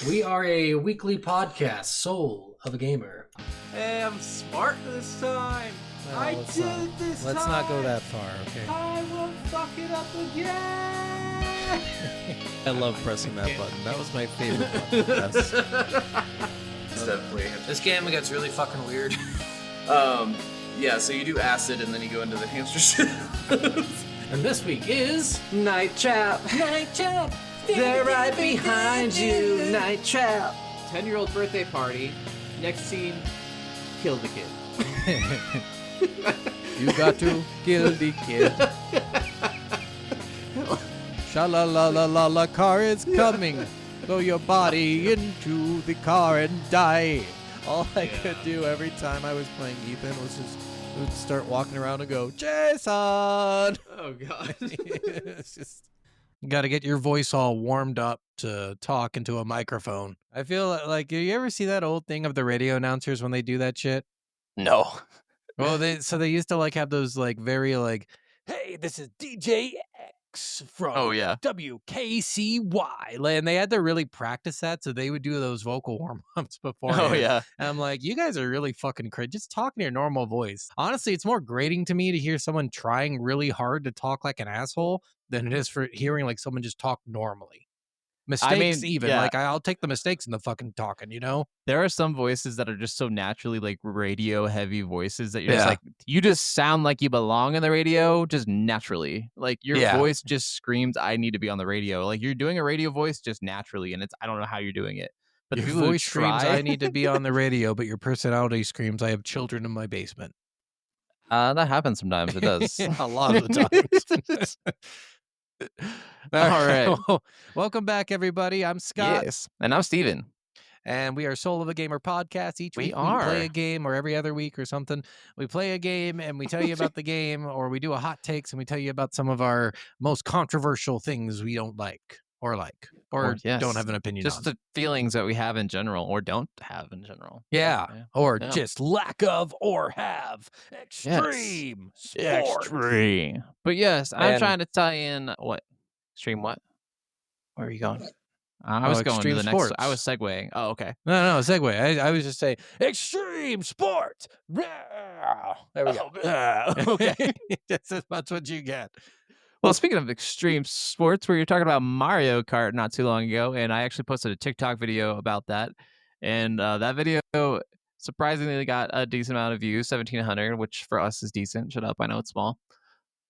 We are a weekly podcast, Soul of a Gamer. Hey, I'm smart this time. Let's not go that far, okay? I won't fuck it up again. I love pressing that button. That was my favorite button. Yes. It's definitely. This game gets really fucking weird. Yeah, so you do acid and then you go into the hamster shit. And this week is Night Trap. Night Trap. They're right behind you. Night Trap. 10-year-old birthday party. Next scene, kill the kid. You got to kill the kid. Sha-la-la-la-la-la, car is coming. Throw your body into the car and die. All I could do every time I was playing Ethan was just would start walking around and go, Jason! Oh, God. It's just... You got to get your voice all warmed up to talk into a microphone. I feel like, do you ever see that old thing of the radio announcers when they do that shit? No. Well, they used to like have those like very like, hey, this is DJ X from WKCY, and they had to really practice that, so they would do those vocal warm-ups before. Oh, yeah. And I'm like, you guys are really fucking crazy. Just talk in your normal voice. Honestly, it's more grating to me to hear someone trying really hard to talk like an asshole than it is for hearing like someone just talk normally. Mistakes, like I'll take the mistakes in the fucking talking, you know? There are some voices that are just so naturally like radio heavy voices that you're just like, you just sound like you belong in the radio just naturally. Like your voice just screams, I need to be on the radio. Like you're doing a radio voice just naturally, and I don't know how you're doing it. But your the people voice screams, I need to be on the radio, but your personality screams, I have children in my basement. That happens sometimes. It does. A lot of the times. All right. Well, welcome back, everybody. I'm Scott. Yes. And I'm Steven. And we are Soul of a Gamer podcast. Each week we play a game, or every other week or something. We play a game and we tell you about the game, or we do a hot takes and we tell you about some of our most controversial things we don't like, or don't have an opinion just on. the feelings that we have in general or don't have in general. Just lack of or have extreme sport. Extreme. But yes, I'm trying to tie in what? Extreme what? Where are you going? I was going to the sports. next. I was segueing. Oh, okay. No, segue. I was just saying extreme sport. There we go. Okay, that's what you get. Well, speaking of extreme sports, we were talking about Mario Kart not too long ago, and I actually posted a TikTok video about that. And that video surprisingly got a decent amount of views, 1,700, which for us is decent. Shut up, I know it's small.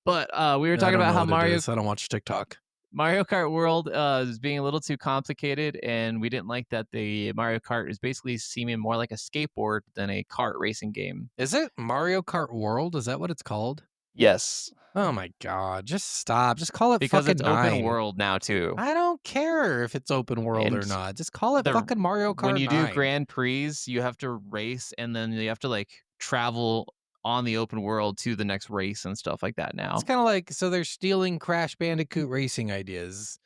But we were talking about how I don't watch TikTok. Mario Kart World is being a little too complicated, and we didn't like that the Mario Kart is basically seeming more like a skateboard than a kart racing game. Is it Mario Kart World? Is that what it's called? Yes. Oh my God! Just stop. Just call it because fucking it's open world now too. I don't care if it's open world or not. Just call it fucking Mario Kart. When you 9. do Grand Prix, you have to race, and then you have to like travel on the open world to the next race and stuff like that now. It's kind of like, so they're stealing Crash Bandicoot racing ideas.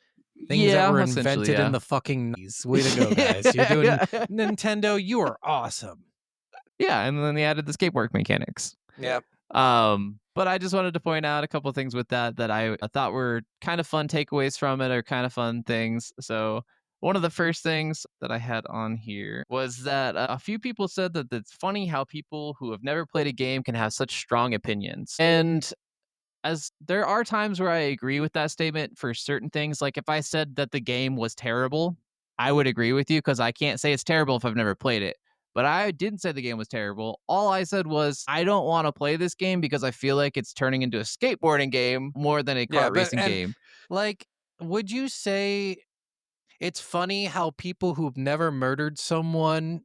Things that were invented in the fucking 90s. Way to go, guys. You're doing Nintendo, you are awesome. Yeah, and then they added the skateboard mechanics. Yep. But I just wanted to point out a couple of things with that I thought were kind of fun takeaways from it, or kind of fun things. So one of the first things that I had on here was that a few people said that it's funny how people who have never played a game can have such strong opinions. And as there are times where I agree with that statement for certain things, like if I said that the game was terrible, I would agree with you because I can't say it's terrible if I've never played it. But I didn't say the game was terrible. All I said was, I don't want to play this game because I feel like it's turning into a skateboarding game more than a kart racing game. Like, would you say it's funny how people who've never murdered someone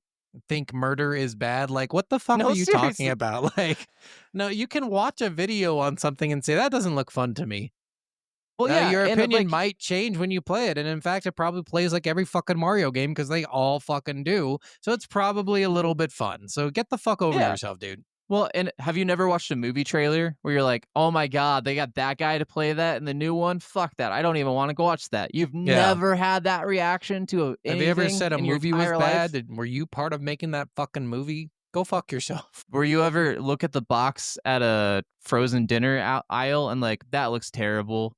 think murder is bad? Like, what the fuck are you talking about? Like, no, you can watch a video on something and say, that doesn't look fun to me. Well, yeah, your opinion might change when you play it. And in fact, it probably plays like every fucking Mario game because they all fucking do. So it's probably a little bit fun. So get the fuck over yourself, dude. Well, and have you never watched a movie trailer where you're like, oh my God, they got that guy to play that in the new one? Fuck that. I don't even want to go watch that. You've never had that reaction to anything. Have you ever said a movie was bad? Life? Were you part of making that fucking movie? Go fuck yourself. Were you ever look at the box at a frozen dinner aisle and like, that looks terrible?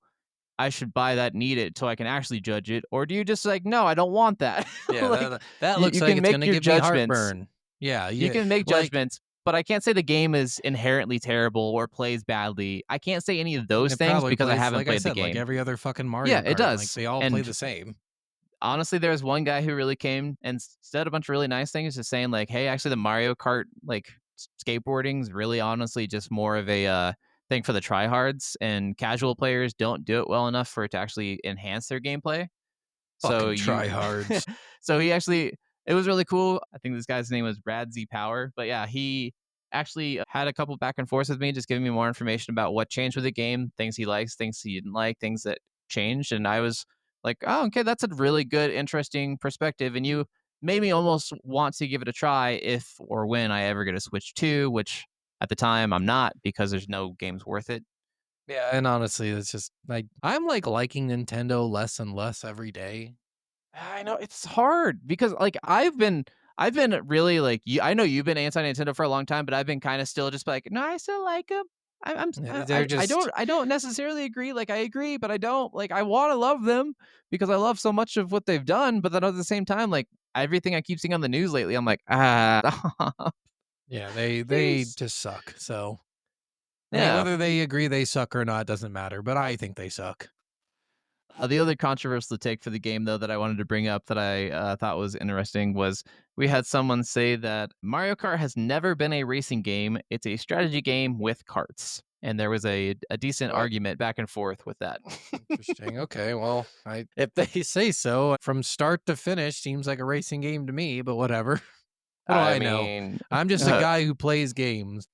I should buy that, need it, so I can actually judge it? Or do you just like, no, I don't want that? Yeah, Like, that looks you like can it's make gonna your give me judgments. heartburn. Yeah, You yeah, can make like judgments, but I can't say the game is inherently terrible or plays badly. I can't say any of those it things probably because I plays, haven't like I played the said, like game. every other fucking Yeah, Mario it Kart. Like does. they all play And the same. honestly, there was one guy who really came and said a bunch of really nice things, just saying like, "Hey, actually, the Mario Kart like skateboarding is really honestly just more of a thing for the tryhards, and casual players don't do it well enough for it to actually enhance their gameplay." So Fucking you, tryhards. so he actually, it was really cool. I think this guy's name was Brad Z Power, but yeah, he actually had a couple back and forths with me, just giving me more information about what changed with the game, things he likes, things he didn't like, things that changed, and I was like, oh, okay, that's a really good, interesting perspective, and you made me almost want to give it a try if or when I ever get a Switch 2, which at the time I'm not because there's no games worth it. Yeah, and honestly, it's just like I'm like liking Nintendo less and less every day. I know it's hard because like I've been really like you. I know you've been anti Nintendo for a long time, but I've been kind of still just like no, I still like them. They're just I don't necessarily agree. Like I agree, but I don't like I want to love them because I love so much of what they've done. But then at the same time, like everything I keep seeing on the news lately, I'm like yeah, they please, just suck. So I mean, yeah. whether they agree they suck or not doesn't matter. But I think they suck. The other controversial take for the game, though, that I wanted to bring up that I thought was interesting was we had someone say that Mario Kart has never been a racing game. It's a strategy game with carts. And there was a decent What? argument back and forth with that. Interesting. Okay, well, I if they say so, from start to finish seems like a racing game to me. But whatever. What do I I know? mean, I'm just a guy who plays games.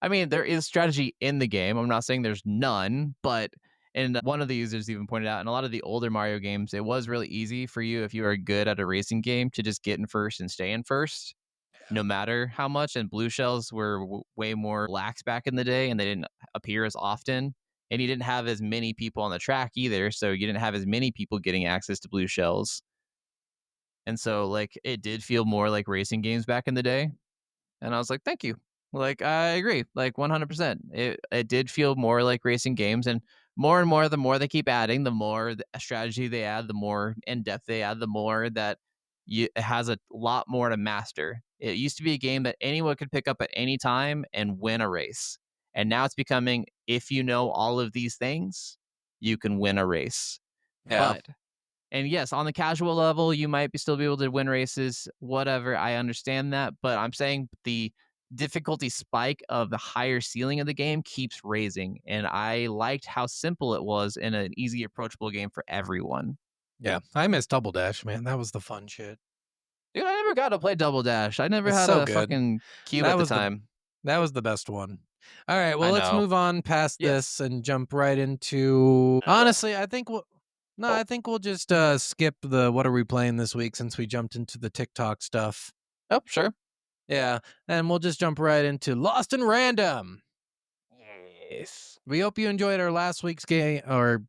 I mean, there is strategy in the game. I'm not saying there's none, but and one of the users even pointed out in a lot of the older Mario games, it was really easy for you if you are good at a racing game to just get in first and stay in first, no matter how much. And blue shells were way more lax back in the day, and they didn't appear as often. And you didn't have as many people on the track either, so you didn't have as many people getting access to blue shells. And so, like, it did feel more like racing games back in the day. And I was like, "Thank you." Like, I agree, like 100%. It did feel more like racing games, and more, the more they keep adding, the more strategy they add, the more in depth they add, the more that it has a lot more to master. It used to be a game that anyone could pick up at any time and win a race, and now it's becoming if you know all of these things, you can win a race. Yeah. But and yes, on the casual level, you might still be able to win races, whatever. I understand that, but I'm saying the difficulty spike of the higher ceiling of the game keeps raising, and I liked how simple it was in an easy, approachable game for everyone. Yeah. I miss Double Dash, man. That was the fun shit. Dude, I never got to play Double Dash. I never It's had so a good. fucking cube That at the was the time. that was the best one. All right, well, I let's know. move on past Yes. this and jump right into honestly, I think we'll no, Oh, I think we'll just skip the what are we playing this week since we jumped into the TikTok stuff. oh, sure. Yeah, and we'll just jump right into Lost and Random. Yes. We hope you enjoyed our last week's hot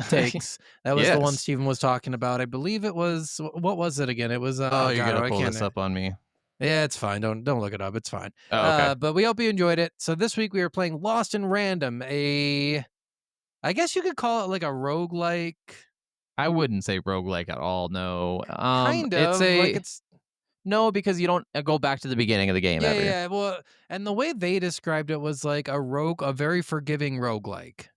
takes. That was the one Yes. Steven was talking about. I believe it was what was it again? It was Oh, oh you're god, gonna I pull can't. this up on me. Yeah, it's fine. Don't look it up. It's fine. Oh, okay. But we hope you enjoyed it. So this week we are playing Lost in Random, I guess you could call it like a roguelike. I wouldn't say roguelike at all. No. Kind It's of like a it's no because you don't go back to the beginning of the game yeah, ever. yeah. Well, and the way they described it was like a very forgiving roguelike.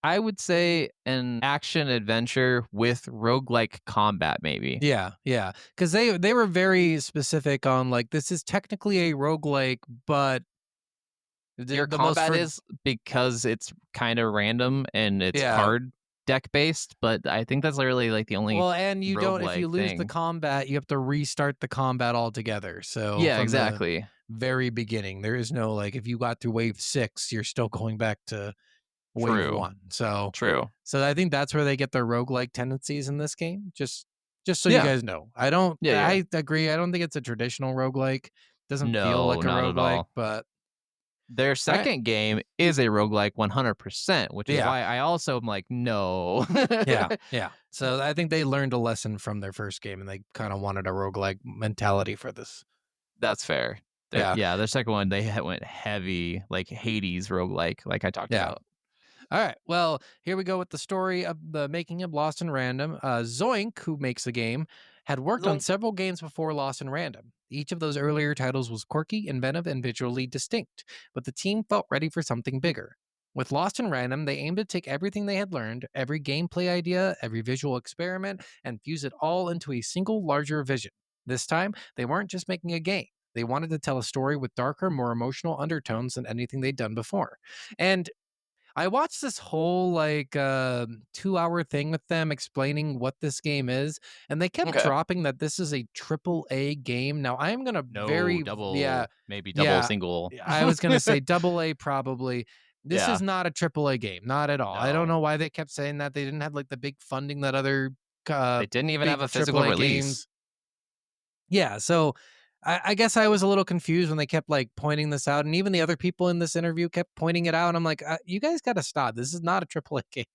I would say an action adventure with roguelike combat, maybe. Yeah, yeah. Because they were very specific on like this is technically a roguelike, but Your the most combat for is because it's kind of random and it's yeah. card deck based, but I think that's literally like the only Well, and you don't if you roguelike lose the thing. combat, you have to restart the combat altogether. So Yeah, from the exactly. very beginning, there is no like if you got through wave 6, you're still going back to wave True. 1. So True. I think that's where they get their roguelike tendencies in this game. Just so you Yeah. guys know. I agree. I don't think it's a traditional roguelike. Doesn't feel No, like a not at roguelike, all. but Their all right. second game is a roguelike 100%, which is Yeah. why I also am like, no. Yeah. Yeah. So I think they learned a lesson from their first game and they kind of wanted a roguelike mentality for this. That's fair. Yeah. Yeah, their second one, they went heavy, like Hades roguelike, like I talked Yeah. about. All right. Well, here we go with the story of the making of Lost in Random. Zoink, who makes the game, had worked on Zoink. several games before Lost in Random. Each of those earlier titles was quirky, inventive, and visually distinct, but the team felt ready for something bigger. With Lost in Random, they aimed to take everything they had learned, every gameplay idea, every visual experiment, and fuse it all into a single larger vision. This time, they weren't just making a game. They wanted to tell a story with darker, more emotional undertones than anything they'd done before. And I watched this whole 2-hour thing with them explaining what this game is, and they kept Okay. dropping that this is a triple A game. Now I am gonna No, yeah, double, maybe double, yeah. single. I was gonna say double A probably. This is Yeah. not a triple A game, not at all. I don't No. know why they kept saying that. They didn't have like the big funding that other They didn't even have big a triple physical A release. games. Yeah, so I guess I was a little confused when they kept like pointing this out, and even the other people in this interview kept pointing it out. And I'm like, you guys got to stop. This is not a AAA game,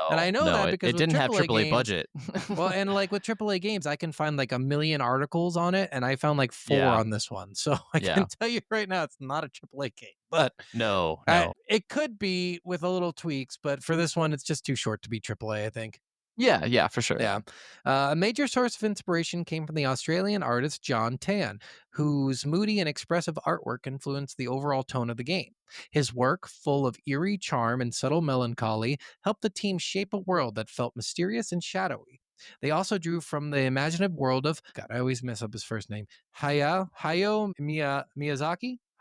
and I No. know No, that it, because it with didn't have AAA AAA games, budget. well, and like with AAA games, I can find like a million articles on it, and I found like four Yeah. on this one. So I Yeah. can tell you right now, it's not a AAA game, but No, no. it could be with a little tweaks. But for this one, it's just too short to be AAA, I think. Yeah, yeah, for sure. Yeah. A major source of inspiration came from the Australian artist John Tan, whose moody and expressive artwork influenced the overall tone of the game. His work, full of eerie charm and subtle melancholy, helped the team shape a world that felt mysterious and shadowy. They also drew from the imaginative world of, God, I always mess up his first name, Miyazaki?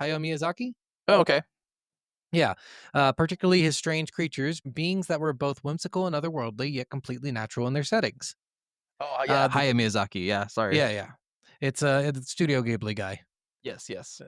Hayao Miyazaki? Oh, okay. Yeah, particularly his strange creatures, beings that were both whimsical and otherworldly, yet completely natural in their settings. Oh, yeah. The Hayao Miyazaki. Yeah, sorry. Yeah, yeah. It's a Studio Ghibli guy. Yes, yes.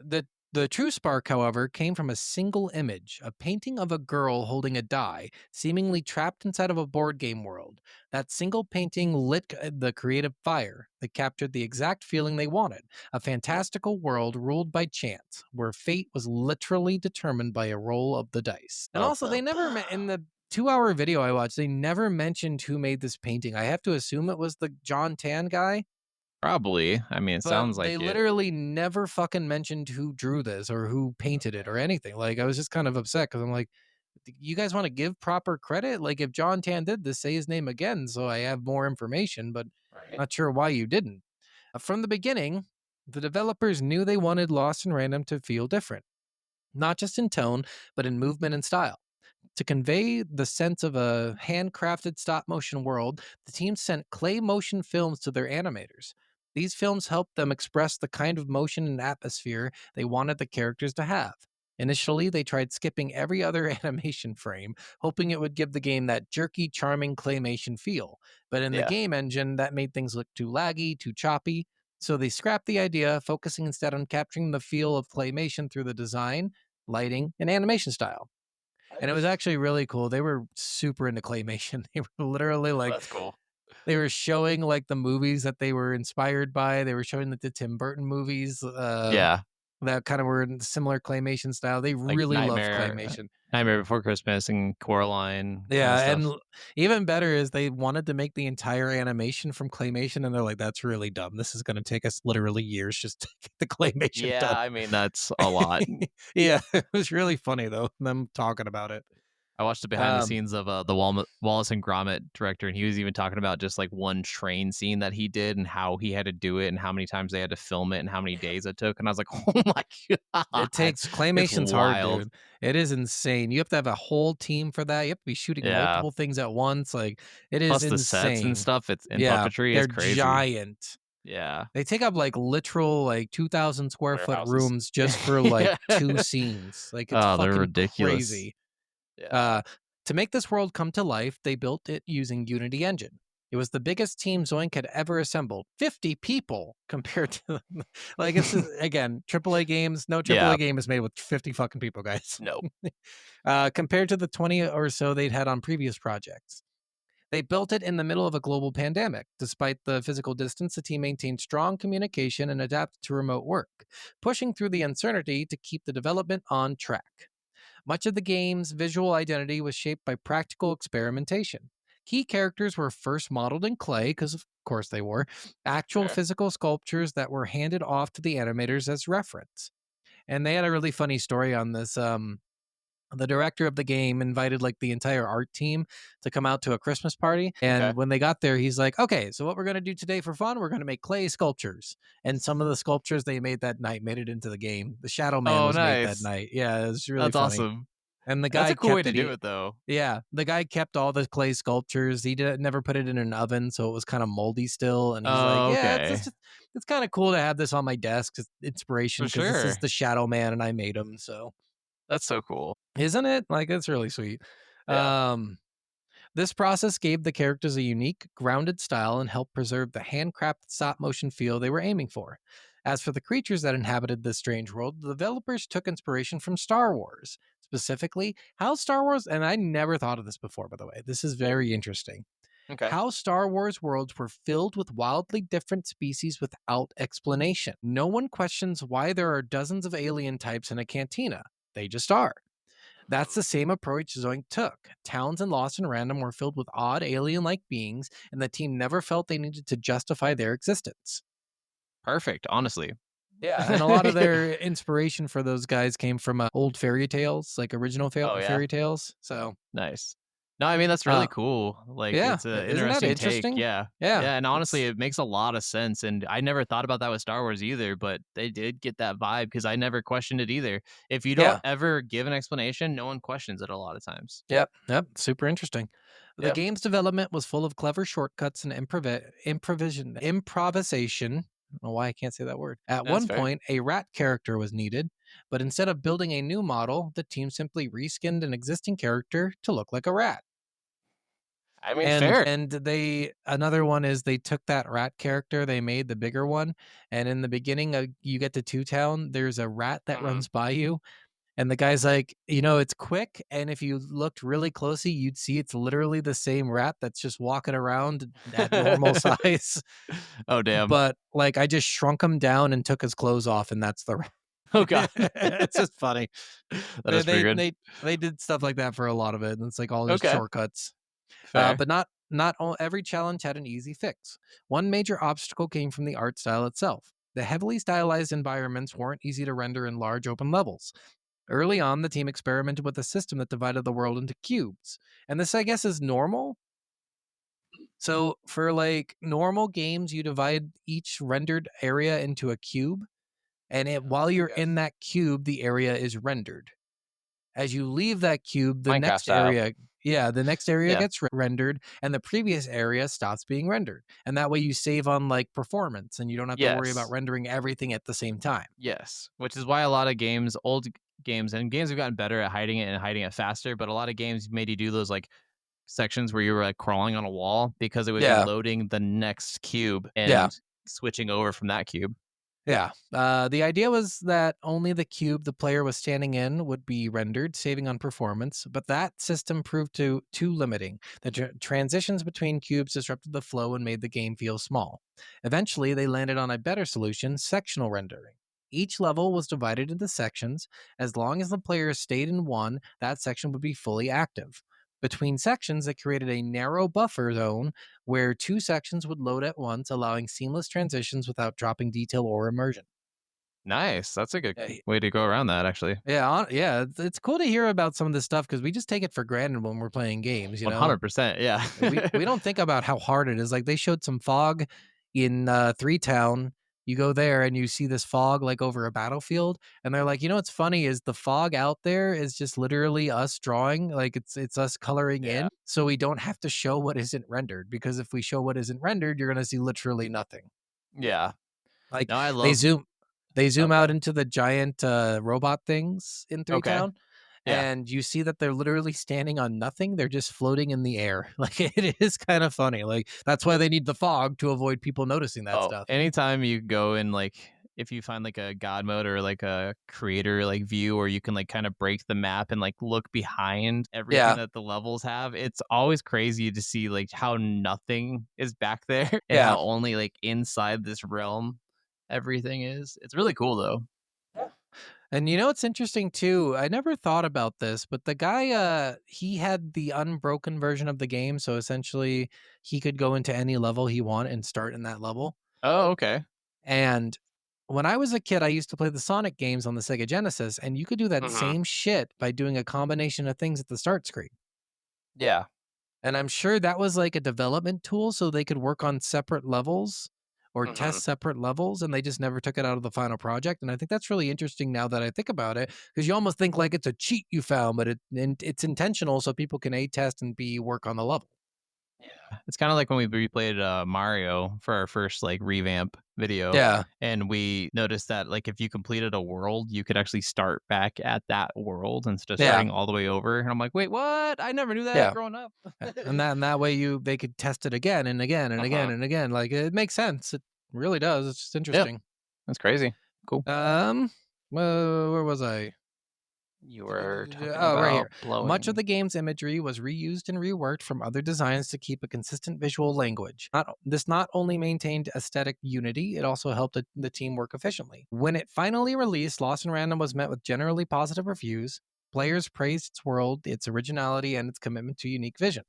The true spark, however, came from a single image, a painting of a girl holding a die, seemingly trapped inside of a board game world. That single painting lit the creative fire that captured the exact feeling they wanted, a fantastical world ruled by chance, where fate was literally determined by a roll of the dice. And Bum, also, they bum, never in bum. the 2-hour video I watched, they never mentioned who made this painting. I have to assume it was the John Tan guy, Probably. I mean, it but sounds they like it. literally never fucking mentioned who drew this or who painted it or anything. Like, I was just kind of upset because I'm like, you guys want to give proper credit? Like, if John Tan did this, say his name again so I have more information, but Right. not sure why you didn't. From the beginning, the developers knew they wanted Lost in Random to feel different, not just in tone, but in movement and style. To convey the sense of a handcrafted stop motion world, the team sent clay motion films to their animators. These films helped them express the kind of motion and atmosphere they wanted the characters to have. Initially, they tried skipping every other animation frame, hoping it would give the game that jerky, charming claymation feel. But in the Yeah. game engine, that made things look too laggy, too choppy. So they scrapped the idea, focusing instead on capturing the feel of claymation through the design, lighting, and animation style. And it was actually really cool. They were super into claymation. They were literally Oh, like that's cool. they were showing like the movies that they were inspired by. They were showing like the Tim Burton movies Yeah. that kind of were in similar claymation style. They Like really love claymation. Nightmare Before Christmas and Coraline kind of Yeah, and stuff. even better is they wanted to make the entire animation from claymation, and they're like, "That's really dumb. This is going to take us literally years just to get the claymation Yeah, done." I mean, that's a lot. Yeah, it was really funny though, them talking about it. I watched the behind the Um, scenes of the Wallace and Gromit director, and he was even talking about just like one train scene that he did and how he had to do it and how many times they had to film it and how many days it took. And I was like, oh my It God, takes it's claymation's hard, wild. dude. It is insane. You have to have a whole team for that. You have to be shooting Yeah. multiple things at once. Like it is Plus the sets and insane. stuff, it's and Yeah, puppetry is they're crazy. giant. Yeah. They take up like literal like 2,000 square foot Warehouses. rooms just for like Yeah. two scenes. Like it's Oh, they're fucking ridiculous. crazy. Yeah. Uh, to make this world come to life, they built it using Unity Engine. It was the biggest team Zoink had ever assembled. 50 people compared to like it's just, again, AAA games, no Yeah. AAA game is made with 50 fucking people, guys. No. Compared to the 20 or so they'd had on previous projects. They built it in the middle of a global pandemic. Despite the physical distance, the team maintained strong communication and adapted to remote work, pushing through the uncertainty to keep the development on track. Much of the game's visual identity was shaped by practical experimentation. Key characters were first modeled in clay, because of course they were, actual Fair. physical sculptures that were handed off to the animators as reference. And they had a really funny story on this. the director of the game invited like the entire art team to come out to a Christmas party. And when they got there, he's like, okay, so what we're going to do today for fun, we're going to make clay sculptures. And some of the sculptures they made that night made it into the game. The Shadow Man Oh, was made that nice. night. Yeah, it was really That's funny. awesome. And the That's guy a cool way kept to it. do it, though. Yeah, the guy kept all the clay sculptures. He never put it in an oven, so it was kind of moldy still. And he's like, Oh, "Yeah, okay. it's kind of cool to have this on my desk, it's inspiration For because this is sure. the Shadow Man and I made him." So, That's so cool. isn't it? Like, it's really sweet. Yeah. Um, this process gave the characters a unique, grounded style and helped preserve the handcrafted stop motion feel they were aiming for. As for the creatures that inhabited this strange world, the developers took inspiration from Star Wars. Specifically, how Star Wars, and I never thought of this before, by the way, this is very interesting. Okay. How Star Wars worlds were filled with wildly different species without explanation. No one questions why there are dozens of alien types in a cantina. They just are. That's the same approach Zoink took. Towns in Lost and Random were filled with odd alien like beings, and the team never felt they needed to justify their existence. Perfect, honestly. Yeah, and a lot of their inspiration for those guys came from old fairy tales, like original Oh, yeah? fairy tales. So, Nice. No, I mean, that's really uh, cool. Like, yeah, it's a isn't that interesting take. interesting? Yeah. Yeah, Yeah, and honestly, it's it makes a lot of sense, and I never thought about that with Star Wars either, but they did get that vibe because I never questioned it either. If you don't yeah, ever give an explanation, no one questions it a lot of times. yep, super interesting. The Yeah. game's development was full of clever shortcuts and improvisation. I don't know why I can't say that word. At That's one fair. point, a rat character was needed, but instead of building a new model, the team simply reskinned an existing character to look like a rat. I mean, And fair. they another one is they took that rat character they made, the bigger one, and in the beginning, you get to Two Town, there's a rat that Mhm. runs by you, and the guy's like, it's quick, and if you looked really closely, you'd see it's literally the same rat that's just walking around at normal size, Oh, damn. but, like, I just shrunk him down and took his clothes off, and that's the rat. Oh, god. It's just funny. That They is pretty they good. they they did stuff like that for a lot of it, and it's, like, all just Okay. shortcuts. Fair. But not all, every challenge had an easy fix. One major obstacle came from the art style itself. The heavily stylized environments weren't easy to render in large open levels. Early on, the team experimented with a system that divided the world into cubes. And this, I guess, is normal. So, for like normal games, you divide each rendered area into a cube. And while you're in that cube, the area is rendered. As you leave that cube, Minecraft style. the next area Yeah. gets rendered and the previous area stops being rendered. And that way you save on like performance and you don't have to worry about Yes. rendering everything at the same time. Yes. Which is why a lot of games, games, and games have gotten better at hiding it and hiding it faster, but a lot of games made you do those, like, sections where you were, like, crawling on a wall because it would be Yeah. loading the next cube Yeah. and switching over from that cube. Yeah. The idea was that only the cube the player was standing in would be rendered, saving on performance, but that system proved too limiting. The transitions between cubes disrupted the flow and made the game feel small. Eventually, they landed on a better solution, sectional rendering. Each level was divided into sections. As long as the player stayed in one, that section would be fully active. Between sections, they created a narrow buffer zone where two sections would load at once, allowing seamless transitions without dropping detail or immersion. Nice. That's a good Yeah, way to go around that, actually. yeah, it's cool to hear about some of this stuff because we just take it for granted when we're playing games. 100%. Yeah. We don't think about how hard it is. Like they showed some fog in Three Town. You go there and you see this fog like over a battlefield, and they're like, what's funny is the fog out there is just literally us drawing, like it's us coloring Yeah. in, so we don't have to show what isn't rendered. Because if we show what isn't rendered, you're gonna see literally nothing. Yeah. Like No, I they love. zoom they Oh, zoom go out ahead. into the giant robot things in Three Okay. Town, Yeah. and you see that they're literally standing on nothing. They're just floating in the air. Like it is kind of funny. Like that's why they need the fog to avoid people noticing that Oh, stuff. anytime you go in, like, if you find like a god mode or like a creator like view where you can like kind of break the map and like look behind everything Yeah, that the levels have, it's always crazy to see like how nothing is back there and yeah. how only like inside this realm everything is. It's really cool though. And it's interesting too. I never thought about this, but the guy, he had the unbroken version of the game, so essentially he could go into any level he wanted and start in that level. Oh, okay. And when I was a kid, I used to play the Sonic games on the Sega Genesis, and you could do that Mhm. same shit by doing a combination of things at the start screen. Yeah. And I'm sure that was like a development tool so they could work on separate levels or Mhm. test separate levels, and they just never took it out of the final project. And I think that's really interesting now that I think about it, because you almost think like it's a cheat you found, but it's intentional so people can A, test, and B, work on the level. It's kind of like when we replayed Mario for our first like revamp video, Yeah. and we noticed that like if you completed a world, you could actually start back at that world instead of Yeah. starting all the way over. And I'm like, wait, what? I never knew that Yeah. growing up. And that way they could test it again and again and again Mhm. and again. Like it makes sense. It really does. It's just Yeah, interesting. that's crazy. Cool. Where was I? You were talking Oh, right about here. Much of blowing. the game's imagery was reused and reworked from other designs to keep a consistent visual language. This not only maintained aesthetic unity, it also helped the team work efficiently. When it finally released, Lost in Random was met with generally positive reviews. Players praised its world, its originality, and its commitment to unique vision.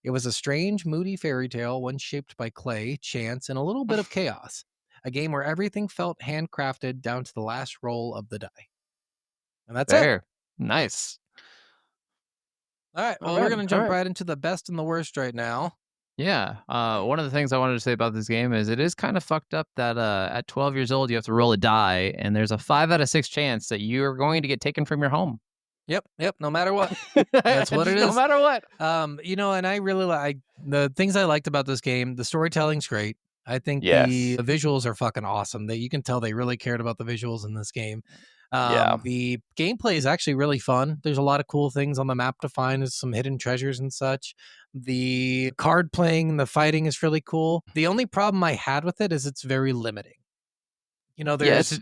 It was a strange, moody fairy tale, one shaped by clay, chance, and a little bit of chaos. A game where everything felt handcrafted down to the last roll of the die. And that's it. Fair. Nice. All right. All Well, we're right. going to All jump right. right into the best and the worst right now. Yeah. One of the things I wanted to say about this game is it is kind of fucked up that at 12 years old you have to roll a die, and there's a 5 out of 6 chance that you are going to get taken from your home. Yep. No matter what. That's what it No is. matter what. And I really like the things I liked about this game. The storytelling's great. I think the Yes. visuals are fucking awesome. That you can tell they really cared about the visuals in this game. Yeah. The gameplay is actually really fun. There's a lot of cool things on the map to find. There's some hidden treasures and such. The card playing and the fighting is really cool. The only problem I had with it is it's very limiting. Yeah, it's There's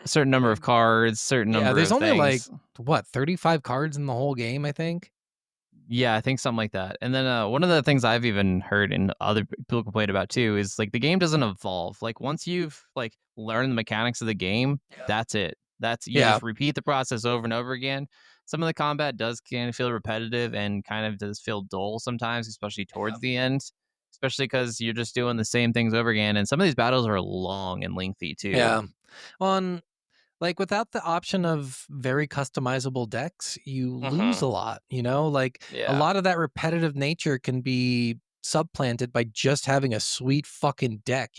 a certain number of cards, certain yeah, number there's of only like things. what 35 cards in the whole game, I think. Yeah, I think something like that. And then one of the things I've even heard and other people complain about too is like the game doesn't evolve. Like once you've like learned the mechanics of the game, that's it. That's you Yeah, just repeat the process over and over again. Some of the combat does kind of feel repetitive and kind of does feel dull sometimes, especially towards the end. Especially because you're just doing the same things over again, and some of these battles are long and lengthy too. yeah. On Like without the option of very customizable decks, you lose Mhm. a lot, Like a Yeah. lot of that repetitive nature can be supplanted by just having a sweet fucking deck.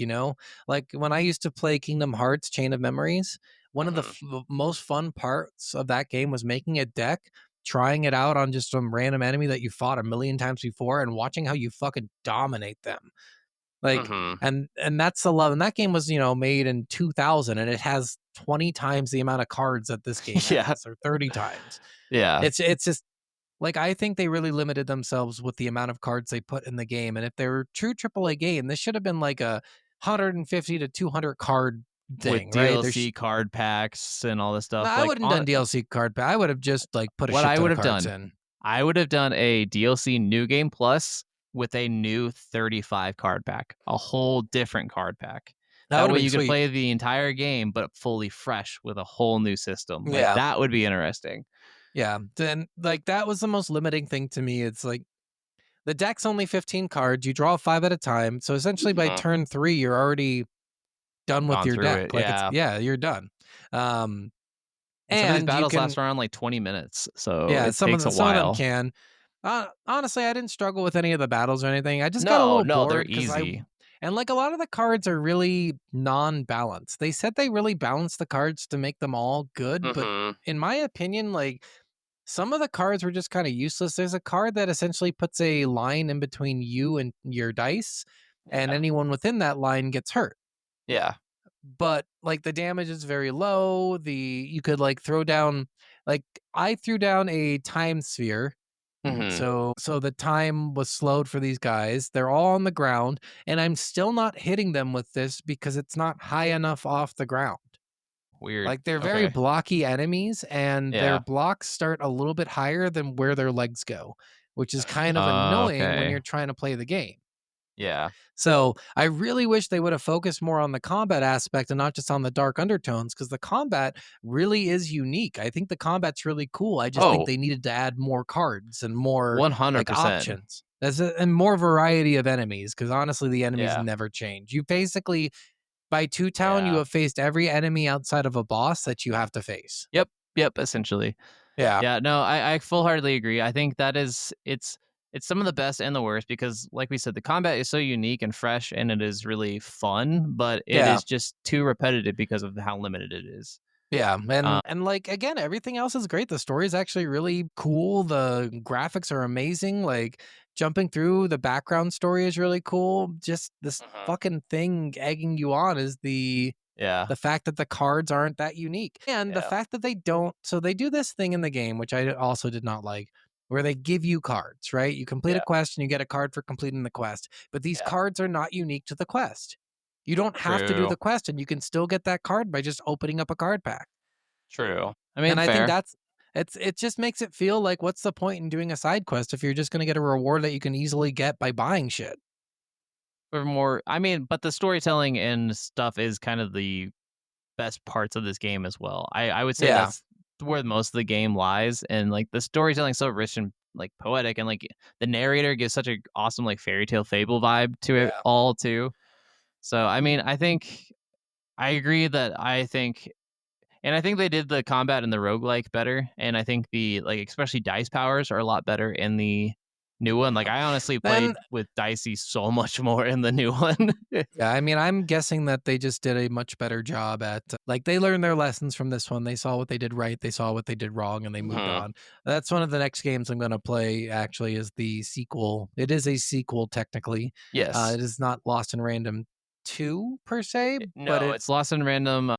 Like when I used to play Kingdom Hearts Chain of Memories, one of the Mhm. most fun parts of that game was making a deck, trying it out on just some random enemy that you fought a million times before and watching how you fucking dominate them. Like, Mhm. and that's the love. And that game was, made in 2000, and it has 20 times the amount of cards that this game Yeah, has, or 30 times. yeah. It's just like I think they really limited themselves with the amount of cards they put in the game. And if they were a true AAA game, this should have been like a 150 to 200 card With thing, right? DLC card packs and all this No, stuff. I Like wouldn't on done DLC card pack. I would have just like put a what shit I ton would of have cards done, in. I would have done a DLC New Game Plus with a new 35 card pack, a whole different card pack. That would That have way been you could sweet. play the entire game, but fully fresh with a whole new system. Like Yeah. that would be interesting. Yeah. Then like that was the most limiting thing to me. It's like the deck's only 15 cards. You draw 5 at a time. So essentially by Mhm. turn 3, you're already done with Gone your through deck. it, Like yeah. you're done. Um, And some of these and you battles can last around like 20 minutes, so yeah, it takes a some of them while. can. Honestly, I didn't struggle with any of the battles or anything. I just got a No, little no, they're bored because easy. and like a lot of the cards are really non-balanced. They said they really balanced the cards to make them all good, but Mhm. in my opinion, like some of the cards were just kind of useless. There's a card that essentially puts a line in between you and your dice, and Yeah. anyone within that line gets hurt. Yeah. But like the damage is very low. You could like throw down like I threw down a time sphere. Mhm. So the time was slowed for these guys. They're all on the ground, and I'm still not hitting them with this because it's not high enough off the ground. Weird. Like they're very Okay. blocky enemies, and their Yeah. blocks start a little bit higher than where their legs go, which is kind of annoying when Okay. you're trying to play the game. Yeah. So I really wish they would have focused more on the combat aspect and not just on the dark undertones, because the combat really is unique. I think the combat's really cool. I just think Oh, they needed to add more cards and more like 100%. options. And more variety of enemies, because honestly, the enemies yeah. never change. You basically By Two Town, you Yeah. have faced every enemy outside of a boss that you have to face. Yep, essentially. Yeah. Yeah, no, I full-heartedly agree. I think that is it's some of the best and the worst because like we said, the combat is so unique and fresh and it is really fun, but it Yeah. is just too repetitive because of how limited it is. Yeah, Um, and like again, everything else is great. The story is actually really cool. The graphics are amazing. Like jumping through the background story is really cool. Just this Mhm. fucking thing egging you on is Yeah. the fact that the cards aren't that unique. And the Yeah. fact that they don't so they do this thing in the game, which I also did not like, where they give you cards, right? You complete a Yeah. quest and you get a card for completing the quest. But these Yeah. cards are not unique to the quest. You don't have to do True. the quest and you can still get that card by just opening up a card pack. True. I mean, And I think fair. it just makes it feel like what's the point in doing a side quest if you're just going to get a reward that you can easily get by buying shit? Or more I mean, but the storytelling and stuff is kind of the best parts of this game as well. I would say Yeah. that's where most of the game lies, and like the storytelling so rich and like poetic, and like the narrator gives such a awesome like fairy tale fable vibe to it Yeah. all too. So I mean, I think I agree that I think they did the combat in the roguelike better, and I think the like especially dice powers are a lot better in the new one. Like I honestly Then played with dicey so much more in the new one. yeah, I mean, I'm guessing that they just did a much better job at like they learned their lessons from this one. They saw what they did right, they saw what they did wrong, and they moved Mhm. on. That's one of the next games I'm going to play. Actually, is the sequel. It is a sequel technically. Yes. It is not Lost in Random 2 per se, but No, it's Lost in Random.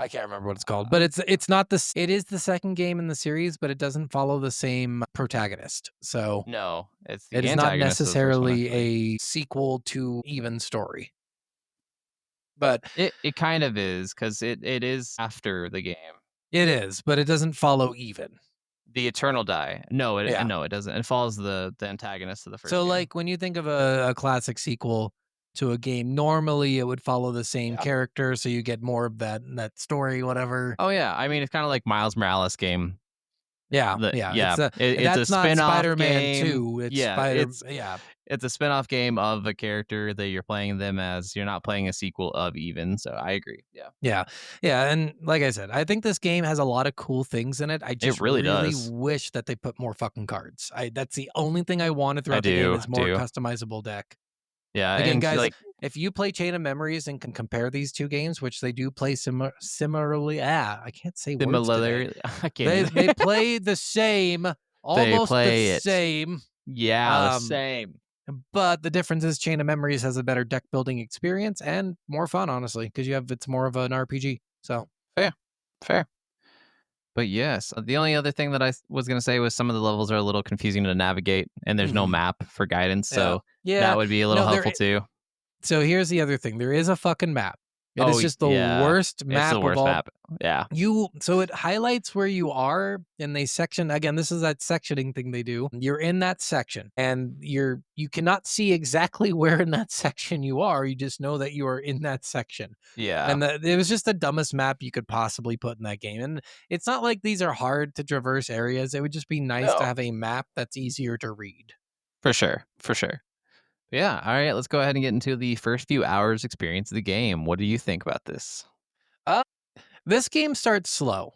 I can't remember what it's called, but it's not this. It is the second game in the series, but it doesn't follow the same protagonist. So No, it's it the is not antagonist of the first one, necessarily actually. a sequel to Even Story. But It kind of is because it is after the game. it is, but it doesn't follow Even. The Eternal Die. No, Yeah. it doesn't. It follows the antagonist of the first So, game. like when you think of a classic sequel to a game, normally it would follow the same Yeah. character, so you get more of that story, whatever. Oh yeah, I mean it's kind of like Miles Morales game. Yeah, The yeah. yeah, it's a That's not spin-off Spider-Man game. 2. It's Yeah, yeah. it's a spin-off game of a character that you're playing them as. You're not playing a sequel of Even. So I agree. Yeah, Yeah. Yeah, and like I said, I think this game has a lot of cool things in it. I it just really really does. wish that they put more fucking cards. That's the only thing I wanted I throughout the game do is more do. customizable deck. Yeah, Again, and guys, like if you play Chain of Memories and can compare these two games, which they do play similarly, I can't say words today. similar, I can't They either. they play the same, They almost the play it. same. Yeah, the Um, same. but the difference is Chain of Memories has a better deck building experience and more fun, honestly, because it's more of an RPG. So Fair, fair. But yes, the only other thing that I was going to say was some of the levels are a little confusing to navigate, and there's no Mhm. map for guidance, Yeah. so Yeah. that would be a little No, helpful too. so here's the other thing. There is a fucking map. It is Oh just the yeah, worst it's map the of worst all. map. Yeah, So it highlights where you are in the section. Again, this is that sectioning thing they do. You're in that section and you cannot see exactly where in that section you are. You just know that you are in that section. yeah. And it was just the dumbest map you could possibly put in that game. And it's not like these are hard to traverse areas. It would just be nice to No. have a map that's easier to read. For sure, for sure. Yeah, all right, let's go ahead and get into the first few hours experience of the game. What do you think about this? Uh, this game starts slow.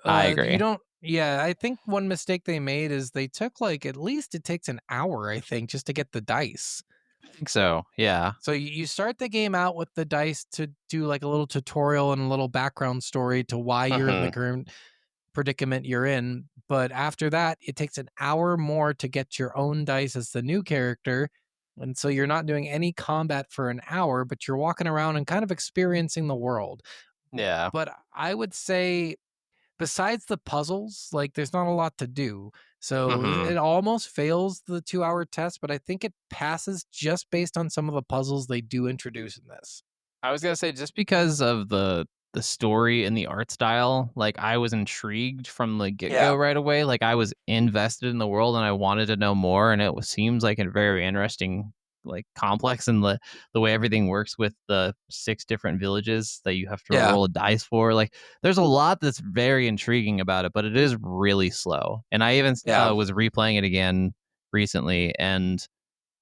I You agree. don't. Yeah, I think one mistake they made is they took like at least it takes an hour, I think, just to get the dice. I think so. Yeah. So you start the game out with the dice to do like a little tutorial and a little background story to why you're in the Mhm. current predicament you're in. But after that, it takes an hour more to get your own dice as the new character. And so you're not doing any combat for an hour, but you're walking around and kind of experiencing the world. Yeah. But I would say besides the puzzles, like there's not a lot to do. So Mhm. it almost fails the 2 hour test, but I think it passes just based on some of the puzzles they do introduce in this. I was gonna say just because of the story and the art style, like I was intrigued from the get go Yeah. right away. Like I was invested in the world and I wanted to know more. And seems like a very interesting, like complex, and the way everything works with the 6 different villages that you have to Yeah. roll a dice for. Like there's a lot that's very intriguing about it, but it is really slow. And I even Yeah. was replaying it again recently and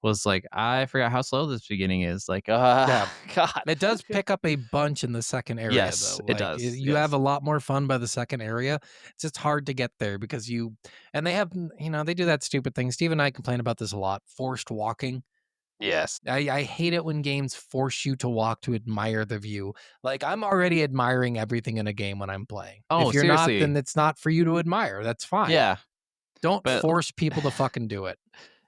was like, I forgot how slow this beginning is. Like, Yeah. God. It does pick up a bunch in the second area, Yes, though. it Like, does. you have Yes. a lot more fun by the second area. It's just hard to get there because and they have, they do that stupid thing. Steve and I complain about this a lot, forced walking. Yes. I hate it when games force you to walk to admire the view. Like, I'm already admiring everything in a game when I'm playing. Oh, If you're not, seriously. then it's not for you to admire. That's fine. Yeah. Don't But force people to fucking do it.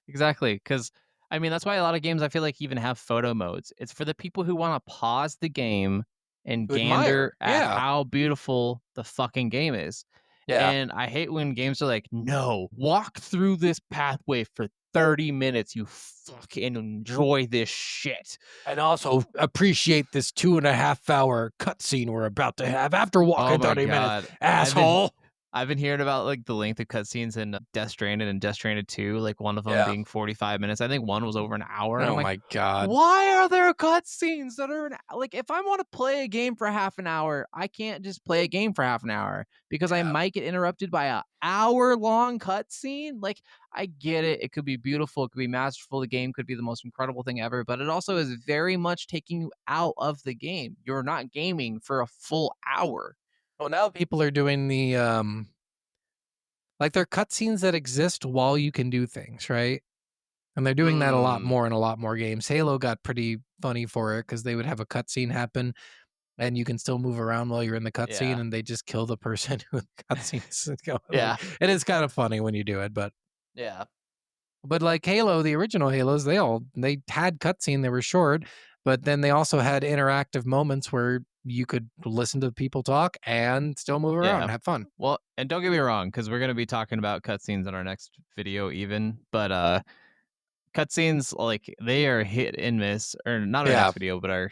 exactly, because I mean that's why a lot of games I feel like even have photo modes. It's for the people who want to pause the game and To admire. gander at Yeah. how beautiful the fucking game is. Yeah. And I hate when games are like, no, walk through this pathway for 30 minutes. You fucking enjoy this shit. And also appreciate this 2.5 hour cutscene we're about to have after walking Oh my 30 minutes, God. asshole. I've been hearing about like the length of cutscenes in Death Stranded and Death Stranded 2, like one of them Yeah. being 45 minutes. I think one was over an hour. And I'm Oh like, my God. why are there cutscenes that are like if I want to play a game for half an hour, I can't just play a game for half an hour because I might get interrupted by a hour-long cutscene. Like, I get it. It could be beautiful, it could be masterful, the game could be the most incredible thing ever, but it also is very much taking you out of the game. You're not gaming for a full hour. Well, now people are doing the like there are cutscenes that exist while you can do things, right? And they're doing that a lot more in a lot more games. Halo got pretty funny for it because they would have a cutscene happen and you can still move around while you're in the cutscene Yeah. and they just kill the person who the cutscene's going. Yeah. It is kind of funny when you do it, Yeah. but like Halo, the original Halos, they had cutscene, they were short, but then they also had interactive moments where you could listen to people talk and still move around and have fun. Well, and don't get me wrong, because we're gonna be talking about cutscenes in our next video, even. But cutscenes, like, they are hit and miss, or not our Yeah. next video, but our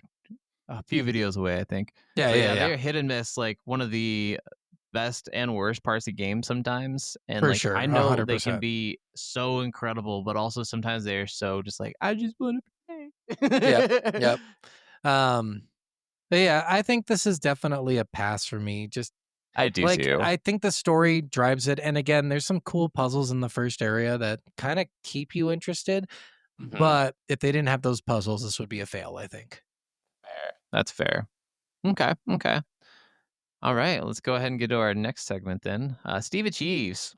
a few videos away, I think. Yeah, But yeah, yeah. they're hit and miss, like one of the best and worst parts of games sometimes. And For like sure, I know they 100%. can be so incredible, but also sometimes they're so just like, I just want to Yep, play. yep. But yeah, I think this is definitely a pass for me. Just I do like too. I think the story drives it, and again, there's some cool puzzles in the first area that kind of keep you interested. Mhm. But if they didn't have those puzzles, this would be a fail, I think. Fair. That's fair. Okay. Okay. All right. Let's go ahead and get to our next segment then. Steve achieves.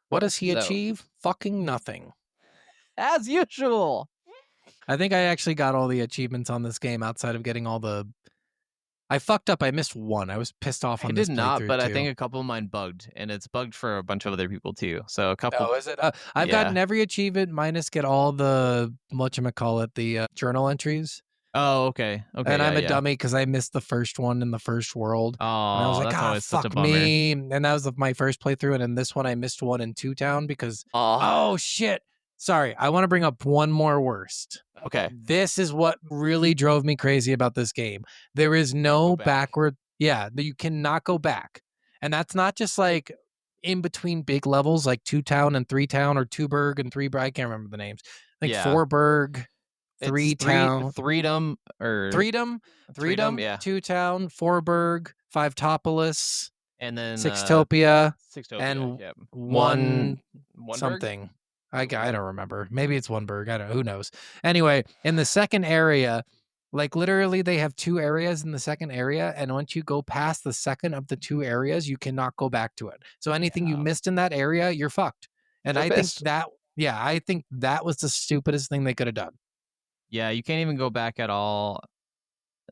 What does he So- achieve? Fucking nothing. As usual. I think I actually got all the achievements on this game outside of getting all the. I fucked up. I missed one. I was pissed off I on this did not, playthrough but I too. think a couple of mine bugged, and it's bugged for a bunch of other people too. So a couple. Oh, is it? I've Yeah. gotten every achievement minus get all the whatchamacallit, the journal entries. Oh, okay. Okay. And yeah, I'm a yeah. dummy because I missed the first one in the first world. And I was Oh, like, that's always such a fuck bummer. me. And that was my first playthrough. And in this one, I missed one in Two Town because, Oh, oh, shit. Sorry. I want to bring up one more worst. okay. This is what really drove me crazy about this game. There is no Go back. backward. Yeah, you cannot go back. And that's not just like in between big levels like Two Town and Three Town or Twoburg and Three. I can't remember the names. Like Yeah. Fourburg, It's Three Town. Freedom or Freedom, yeah. Two Town, Fourburg, Fivetopolis, And then Sixtopia, Sixtopia, and yeah. one One something. I don't remember. Maybe it's one burg. I don't. Who knows? Anyway, in the second area, like literally, they have two areas in the second area, and once you go past the second of the two areas, you cannot go back to it. So anything you Yeah. missed in that area, you're fucked. And So I think pissed. I think that was the stupidest thing they could have done. Yeah, you can't even go back at all,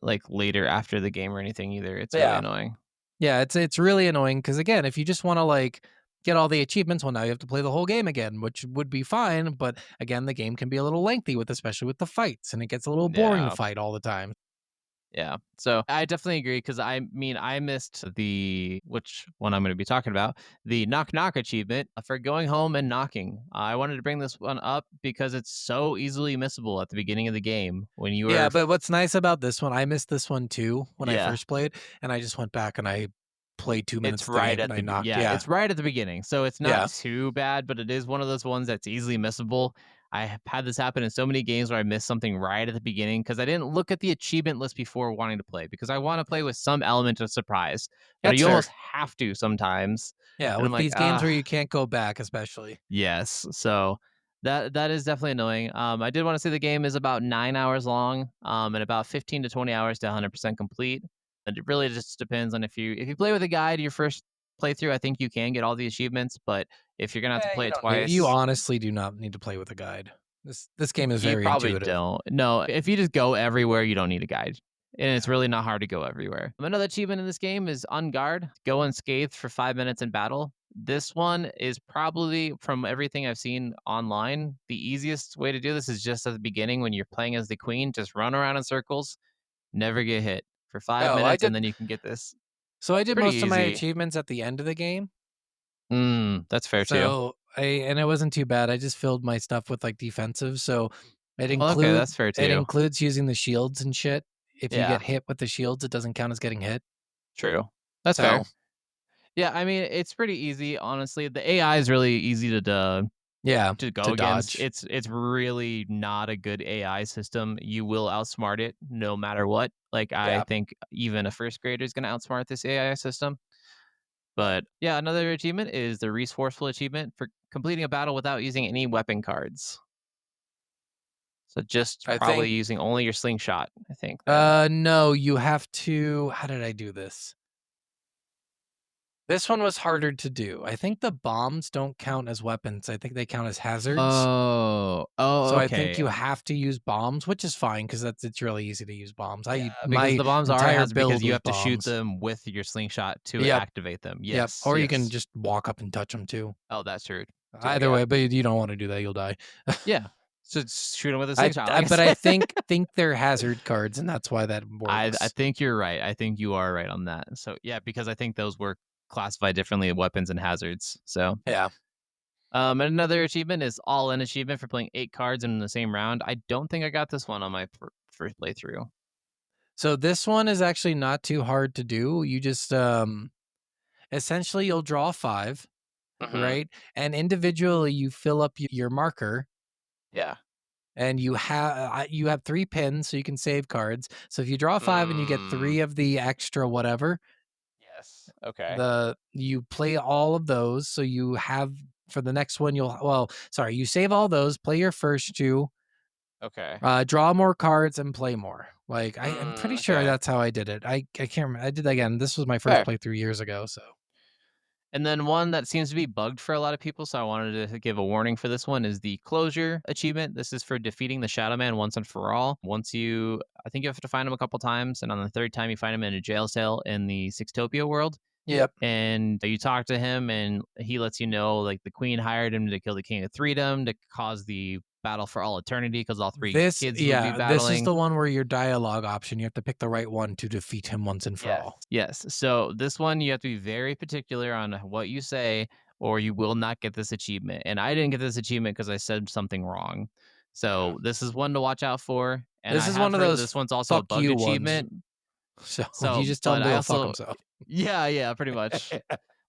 like later after the game or anything either. It's really Yeah. annoying. Yeah, it's really annoying because again, if you just want to like get all the achievements, well, now you have to play the whole game again, which would be fine. But again, the game can be a little lengthy especially with the fights, and it gets a little boring Yeah. to fight all the time. Yeah. So I definitely agree because I mean, I missed which one I'm going to be talking about, the knock knock achievement for going home and knocking. I wanted to bring this one up because it's so easily missable at the beginning of the game when you were. Yeah, but what's nice about this one, I missed this one too when I Yeah. first played, and I just went back and I played 2 minutes It's of the right game at and I the knocked. yeah, it's right at the beginning, so it's not Yeah. too bad, but it is one of those ones that's easily missable. I have had this happen in so many games where I missed something right at the beginning because I didn't look at the achievement list before wanting to play because I want to play with some element of surprise, but That's you fair. almost have to sometimes. Yeah, And with I'm like, these games where you can't go back, especially. yes. So That is definitely annoying. I did want to say the game is about 9 hours long, and about 15 to 20 hours to 100% complete. And it really just depends on if you play with a guide your first playthrough. I think you can get all the achievements, but if you're gonna have to play You it don't need, you twice, honestly do not need to play with a guide. This game is you very probably intuitive. don't. No, if you just go everywhere, you don't need a guide. And it's really not hard to go everywhere. Another achievement in this game is On Guard. Go unscathed for 5 minutes in battle. This one is probably, from everything I've seen online, the easiest way to do this is just at the beginning when you're playing as the queen. Just run around in circles, never get hit for five Oh, I minutes, and did. then you can get this. So I did Pretty most of my easy. achievements at the end of the game. That's fair too. So and it wasn't too bad. I just filled my stuff with like defensive. So Well, okay, that's fair it too. includes using the shields and shit. If you Yeah, get hit with the shields, it doesn't count as getting hit. true. That's fair. So Yeah, I mean, it's pretty easy, honestly. The AI is really easy yeah, to go to against. dodge. It's really not a good AI system. You will outsmart it no matter what. Like I Yeah. think even a first grader is going to outsmart this AI system. But yeah, another achievement is the resourceful achievement for completing a battle without using any weapon cards. So just I probably think using only your slingshot, I think then. no, you have to. How did I do this? This one was harder to do. I think the bombs don't count as weapons. I think they count as hazards. Oh, So I think okay. you have to use bombs, which is fine because it's really easy to use bombs. Because My the bombs are entire hazard because build you was have to shoot bombs. them with your slingshot to Yep, activate them. yep. Yes, Or you can yes. just walk up and touch them too. Oh, that's true. Too, Either yeah. way, but you don't want to do that. You'll die. Yeah. So just shoot them with a slingshot. Like I But I said. think they're hazard cards, and that's why that I works. think you're right. I think you are right on that. So yeah, because I think those were classified differently, weapons and hazards. So Yeah. and another achievement is all in achievement for playing 8 cards in the same round. I don't think I got this one on my first playthrough. So this one is actually not too hard to do. You just essentially you'll draw 5, Mm-hmm. right? And individually you fill up your marker, Yeah. and you have 3 pins so you can save cards. So if you draw 5 and you get 3 of the extra whatever, Yes. Okay. you play all of those. So you have for the next one you save all those, play your first 2, Okay. draw more cards and play more. Like I'm pretty sure Okay. that's how I did it. I can't remember. I did that again. This was my first Fair. playthrough years ago. So And then one that seems to be bugged for a lot of people, so I wanted to give a warning for this one, is the closure achievement. This is for defeating the Shadow Man once and for all. I think you have to find him a couple times, and on the third time you find him in a jail cell in the Sixtopia world. yep. And you talk to him, and he lets you know, like, the queen hired him to kill the King of Threedom, to cause the battle for all eternity, because all 3 kids would be This is battling. the one where your dialogue option, you have to pick the right one to defeat him once and for all. Yes. So this one, you have to be very particular on what you say, or you will not get this achievement. And I didn't get this achievement because I said something wrong. So this is one to watch out for. And This I is have one of heard that those this one's also a fuck bugged you ones. achievement. So you So, just tell him but to I go fuck also, himself. yeah, pretty much.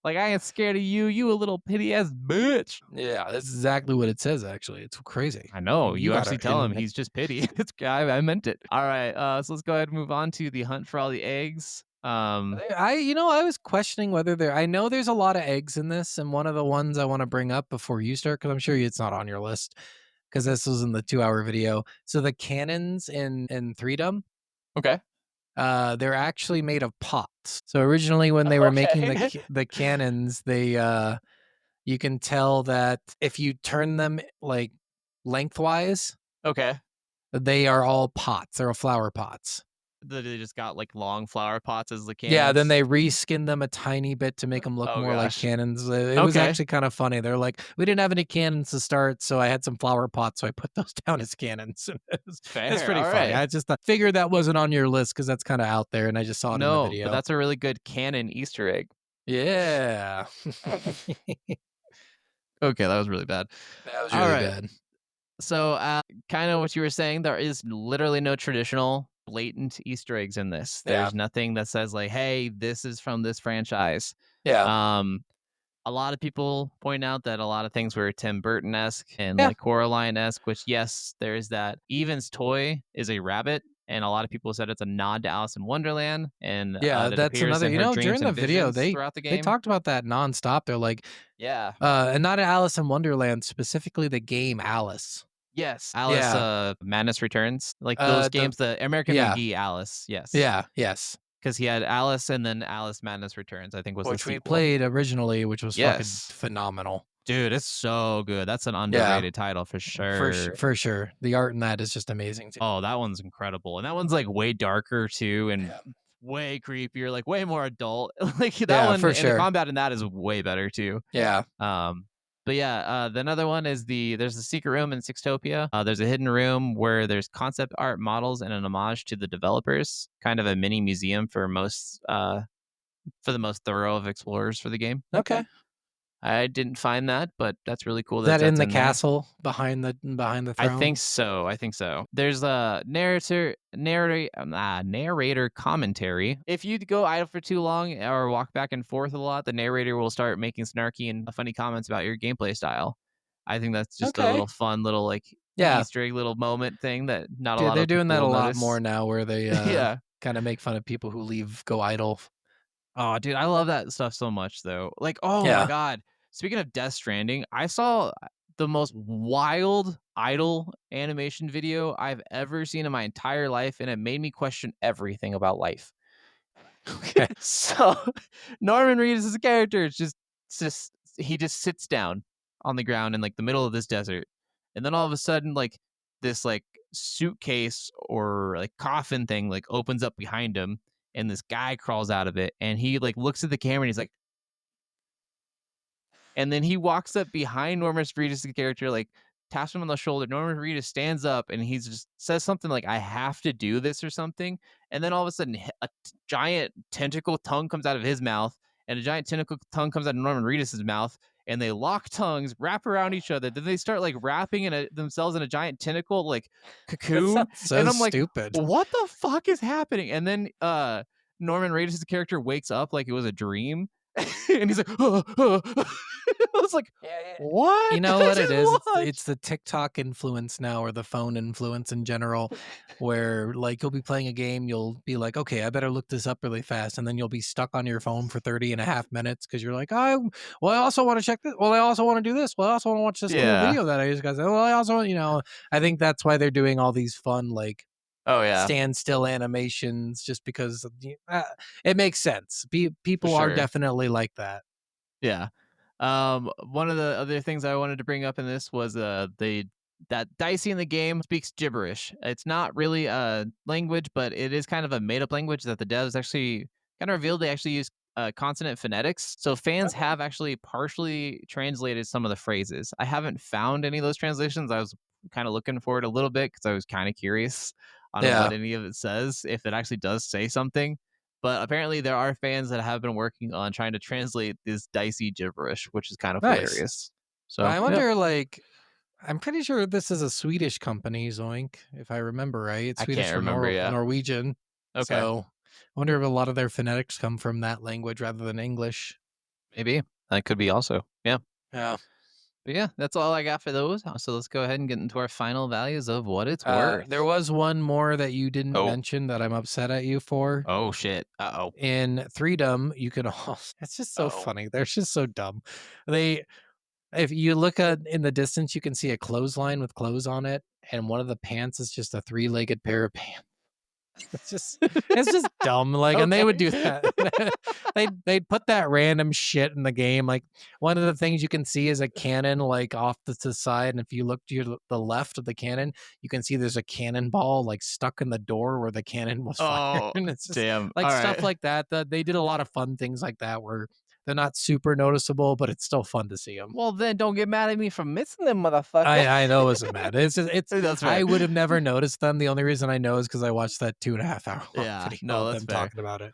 Like, I ain't scared of you. You a little pity ass bitch. Yeah, that's exactly what it says. Actually, it's crazy. I know. You You gotta actually tell him he's just pity. I meant it. All right. So let's go ahead and move on to the hunt for all the eggs. I was questioning whether I know there's a lot of eggs in this, and one of the ones I want to bring up before you start, because I'm sure it's not on your list, because this was in the 2-hour video. So the cannons in Threedom, Okay. they're actually made of pots. So originally, when they were making the cannons, you can tell that if you turn them like lengthwise, Okay. they are all pots. They're all flower pots. They just got like long flower pots as the Yeah, then cannons. they reskin them a tiny bit to make them look Oh more like gosh. cannons. It was Okay. actually kind of funny. They're like, we didn't have any cannons to start, so I had some flower pots, so I put those down as cannons. It's Fair. pretty All funny. right. I just figured that wasn't on your list because that's kind of out there, and I just saw it in the No, but video. that's a really good canon Easter egg. Yeah. Okay, that was really bad. That was All really right. bad. So, kind of what you were saying, there is literally no traditional blatant Easter eggs in this. Yeah. There's nothing that says like, "Hey, this is from this franchise." Yeah. A lot of people point out that a lot of things were Tim Burton-esque and Yeah. like Coraline-esque, which yes, there is that. Evan's toy is a rabbit, and a lot of people said it's a nod to Alice in Wonderland, and Yeah, it that's appears another. in her During dreams the and video, visions they throughout the they game. talked about that nonstop. They're like, Yeah. and not Alice in Wonderland, specifically the game Alice. Yes, Alice, Yeah. Madness Returns, like those The games, the American yeah, McGee Alice, yes, yeah, yes. because he had Alice and then Alice Madness Returns, I think was the Which we sequel. played originally, which was fucking Yes, phenomenal. dude, it's so good. That's an Yeah, underrated title for sure. for sure. The art in that is just amazing too. Oh, that one's incredible, and that one's like way darker too, and Yeah, way creepier, like way more adult. Like that yeah, one, for and the sure. combat in that is way better too. Yeah, But yeah, the another one is there's a secret room in Sixtopia. There's a hidden room where there's concept art models and an homage to the developers, kind of a mini museum for for the most thorough of explorers for the game. okay. I didn't find that, but that's really cool Is that that in that's the in there. castle behind the I throne? think so. I think so. There's a narrator commentary. If you go idle for too long or walk back and forth a lot, the narrator will start making snarky and funny comments about your gameplay style. I think that's just a Okay. little fun little like Yeah, Easter egg little moment thing that not a dude, lot they're of doing people that a will lot notice. more now, where they Yeah. kind of make fun of people who go idle. Oh, dude, I love that stuff so much, though. Like, oh my Yeah. god. Speaking of Death Stranding, I saw the most wild idle animation video I've ever seen in my entire life, and it made me question everything about life. Okay. So Norman Reedus as a character is just he just sits down on the ground in like the middle of this desert, and then all of a sudden, like this like suitcase or like coffin thing like opens up behind him, and this guy crawls out of it, and he like looks at the camera and he's like, and then he walks up behind Norman Reedus' character, like taps him on the shoulder. Norman Reedus stands up and he just says something like, "I have to do this" or something. And then all of a sudden, a giant tentacle tongue comes out of his mouth, and a giant tentacle tongue comes out of Norman Reedus' mouth. And they lock tongues, wrap around each other. Then they start like wrapping themselves in a giant tentacle like That cocoon. sounds so And I'm like, stupid. what the fuck is happening? And then Norman Reedus' character wakes up like it was a dream. And he's like, I was like, what? You know I what it just is? watched. It's the TikTok influence now, or the phone influence in general, where like you'll be playing a game, you'll be like, okay, I better look this up really fast. And then you'll be stuck on your phone for 30.5 minutes because you're like, I also want to check this. Well, I also want to do this. Well, I also want to watch this little Yeah. video that I just got. Well, I also, I think that's why they're doing all these fun, like, Oh yeah. standstill animations, just because it makes sense. People are sure. definitely like that. Yeah. One of the other things I wanted to bring up in this was that Dicey in the game speaks gibberish. It's not really a language, but it is kind of a made up language that the devs actually kind of revealed they actually use consonant phonetics. So fans have actually partially translated some of the phrases. I haven't found any of those translations. I was kind of looking for it a little bit because I was kind of curious on Yeah. what any of it says, if it actually does say something. But apparently there are fans that have been working on trying to translate this dicey gibberish, which is kind of Nice. hilarious. So I yeah. wonder, like, I'm pretty sure this is a Swedish company, Zoink, if I remember right. It's I Swedish can't or remember, yeah. Norwegian. Okay. So I wonder if a lot of their phonetics come from that language rather than English. Maybe. That could be also. Yeah. Yeah. But yeah, that's all I got for those. So let's go ahead and get into our final values of what it's worth. There was one more that you didn't Oh. mention that I'm upset at you for. Oh shit. Uh-oh. In Freedom, you can it's just so funny. They're just so dumb. If you look in the distance, you can see a clothesline with clothes on it, and one of the pants is just a 3-legged pair of pants. It's just dumb. Like, and they would do that. they'd put that random shit in the game. Like, one of the things you can see is a cannon like off to the side, and if you look to the left of the cannon, you can see there's a cannonball like stuck in the door where the cannon was fired. Oh, And it's just damn. like All stuff right. like that. They did a lot of fun things like that where they're not super noticeable, but it's still fun to see them. Well, then don't get mad at me for missing them, motherfucker. I know it wasn't bad. It's That's I fair. would have never noticed them. The only reason I know is because I watched that 2.5 hour long Yeah, video no, of that's them fair. talking about it.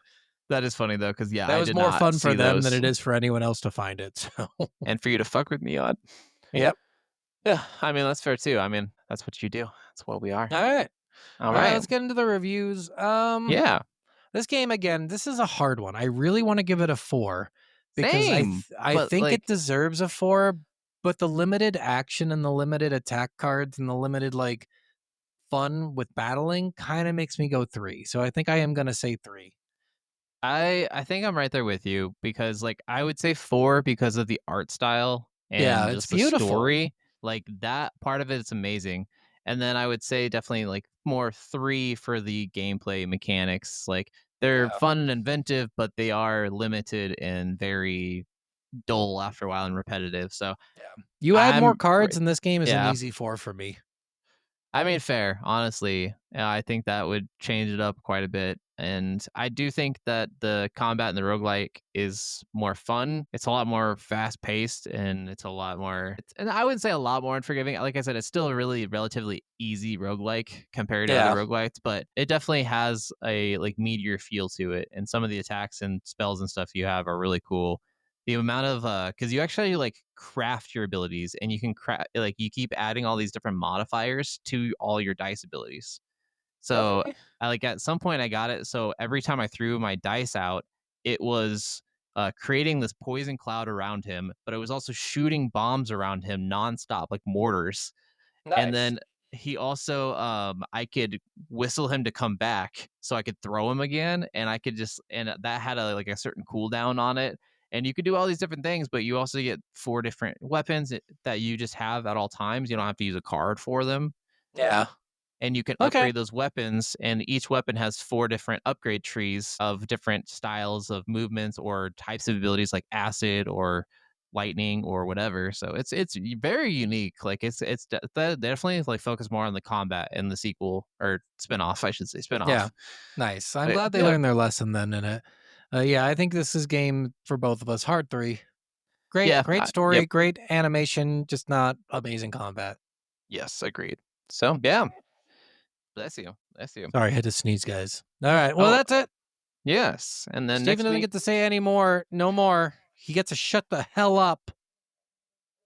That is funny though, because yeah, That I was did more not fun for see them those. than it is for anyone else to find it. So And for you to fuck with me on. Yep. Yeah, I mean that's fair too. I mean that's what you do. That's what we are. all right. All right. Let's get into the reviews. Yeah. This game again, this is a hard one. I really want to give it a 4 because Same, I but, think like- it deserves a 4, but the limited action and the limited attack cards and the limited like fun with battling kind of makes me go 3. So I think I am gonna say 3. I think I'm right there with you because like I would say 4 because of the art style Yeah, and it's just the beautiful. story. Like that part of it is amazing. And then I would say definitely like more 3 for the gameplay mechanics. Like they're Yeah. fun and inventive, but they are limited and very dull after a while and repetitive. So You add more I'm cards, right. and this game is an Yeah. easy 4 for me. I mean, fair, honestly. Yeah, I think that would change it up quite a bit. And I do think that the combat in the roguelike is more fun. It's a lot more fast paced and it's a lot more, and I wouldn't say a lot more unforgiving. Like I said, it's still a really relatively easy roguelike compared to other Yeah. roguelikes, but it definitely has a like meteor feel to it. And some of the attacks and spells and stuff you have are really cool. The amount of because you actually like craft your abilities and you can craft like you keep adding all these different modifiers to all your dice abilities. So Okay. I like at some point I got it. So every time I threw my dice out, it was creating this poison cloud around him, but it was also shooting bombs around him nonstop, like mortars. And Nice. then he also I could whistle him to come back so I could throw him again and I could just and that had a like a certain cooldown on it. And you could do all these different things, but you also get 4 different weapons that you just have at all times. You don't have to use a card for them. Yeah. And you can Okay. upgrade those weapons, and each weapon has 4 different upgrade trees of different styles of movements or types of abilities like acid or lightning or whatever. So it's very unique. Like definitely like focus more on the combat in the sequel or spinoff, I should say Yeah. spinoff. Nice. I'm But glad they yeah, learned their lesson then in it. Yeah, I think this is game for both of us. Hard 3. yeah, Great yep, story, great animation, just not amazing combat. yes, agreed. So yeah, bless you, bless you. Sorry, I had to sneeze, guys. All right. Well, Oh that's it. yes, and then Steven next doesn't week get to say any more. No more. He gets to shut the hell up.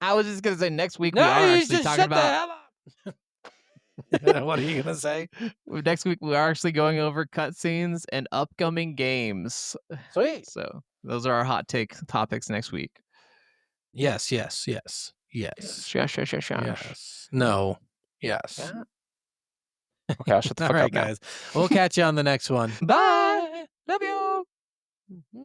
I was just gonna say next week we No, are you actually just talking shut the about hell up. What are you gonna say? next week we are actually going over cutscenes and upcoming games. Sweet. So those are our hot take topics next week. Yes, yes, yes, Yes, yes, yes, yes, yes, yes. yes. No. Yes. Yeah. Okay, I'll shut the All fuck right, up now. guys. We'll catch you on the next one. Bye. Love you. No.